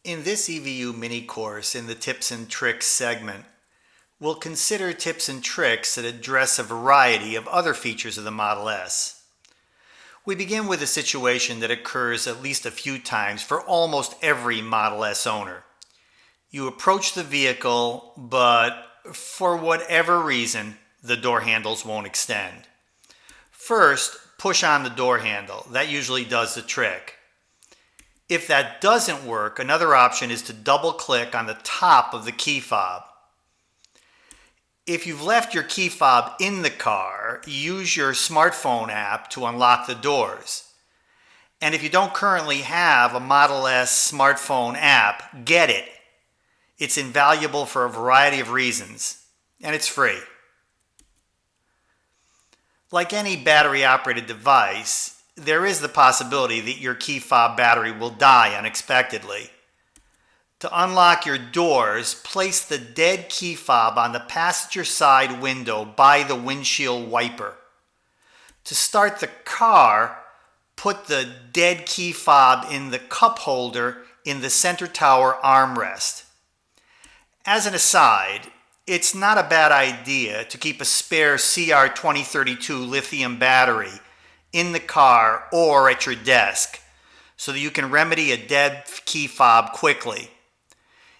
In this EVU mini course in the Tips and Tricks segment, we'll consider tips and tricks that address a variety of other features of the Model S. We begin with a situation that occurs at least a few times for almost every Model S owner. You approach the vehicle, but for whatever reason, the door handles won't extend. First, push on the door handle. That usually does the trick. If that doesn't work, another option is to double click on the top of the key fob. If you've left your key fob in the car, use your smartphone app to unlock the doors. And if you don't currently have a Model S smartphone app, get it. It's invaluable for a variety of reasons, and it's free. Like any battery-operated device, there is the possibility that your key fob battery will die unexpectedly. To unlock your doors, place the dead key fob on the passenger side window by the windshield wiper. To start the car, put the dead key fob in the cup holder in the center tower armrest. As an aside, it's not a bad idea to keep a spare CR2032 lithium battery in the car or at your desk so that you can remedy a dead key fob quickly.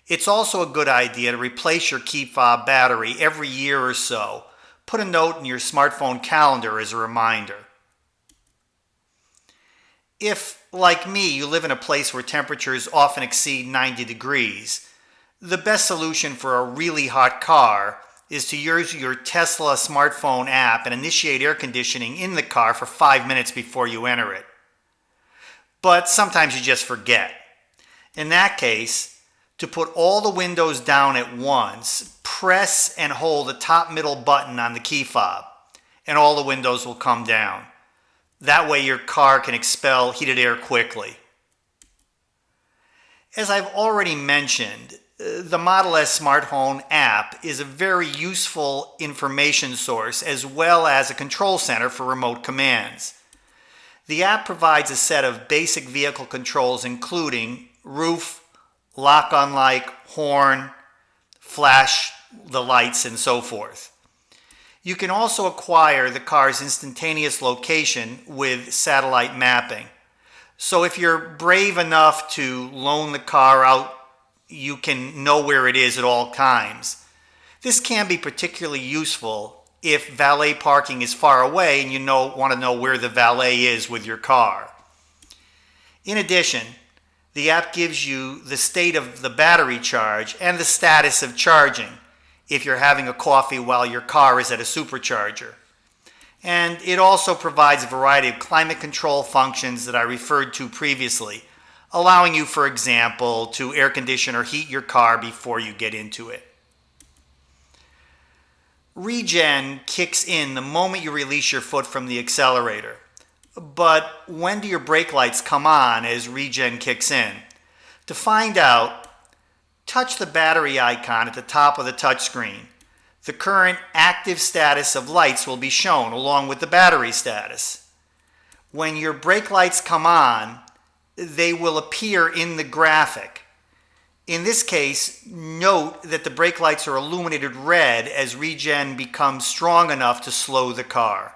It's also a good idea to replace your key fob battery every year or so. Put a note in your smartphone calendar as a reminder. If, like me, you live in a place where temperatures often exceed 90 degrees, the best solution for a really hot car is to use your Tesla smartphone app and initiate air conditioning in the car for 5 minutes before you enter it. But sometimes you just forget. In that case, to put all the windows down at once, press and hold the top middle button on the key fob, and all the windows will come down. That way your car can expel heated air quickly. As I've already mentioned, the Model S smartphone app is a very useful information source as well as a control center for remote commands. The app provides a set of basic vehicle controls including roof, lock-unlock, horn, flash the lights, and so forth. You can also acquire the car's instantaneous location with satellite mapping. So if you're brave enough to loan the car out, you can know where it is at all times. This can be particularly useful if valet parking is far away and you want to know where the valet is with your car. In addition, the app gives you the state of the battery charge and the status of charging if you're having a coffee while your car is at a supercharger. And it also provides a variety of climate control functions that I referred to previously, allowing you, for example, to air condition or heat your car before you get into it. Regen kicks in the moment you release your foot from the accelerator. But when do your brake lights come on as regen kicks in? To find out, touch the battery icon at the top of the touchscreen. The current active status of lights will be shown along with the battery status. When your brake lights come on, they will appear in the graphic. In this case, note that the brake lights are illuminated red as regen becomes strong enough to slow the car.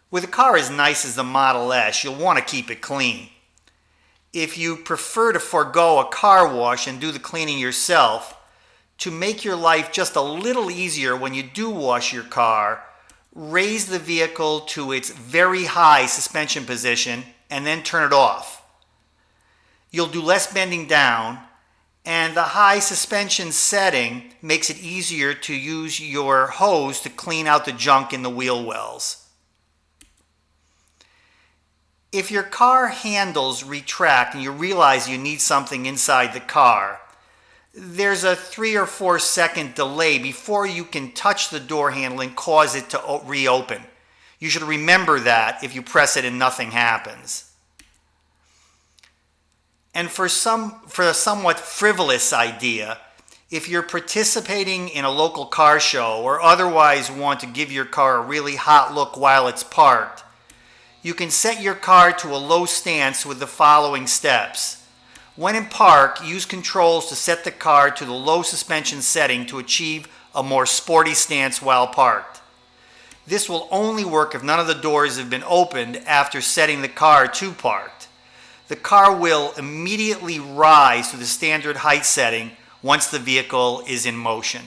With a car as nice as the Model S, you'll want to keep it clean. If you prefer to forego a car wash and do the cleaning yourself, to make your life just a little easier when you do wash your car, raise the vehicle to its very high suspension position and then turn it off. You'll do less bending down, and the high suspension setting makes it easier to use your hose to clean out the junk in the wheel wells. If your car handles retract and you realize you need something inside the car, there's a 3 or 4 second delay before you can touch the door handle and cause it to reopen. You should remember that if you press it and nothing happens. And for a somewhat frivolous idea, if you're participating in a local car show or otherwise want to give your car a really hot look while it's parked, you can set your car to a low stance with the following steps. When in park, use controls to set the car to the low suspension setting to achieve a more sporty stance while parked. This will only work if none of the doors have been opened after setting the car to parked. The car will immediately rise to the standard height setting once the vehicle is in motion.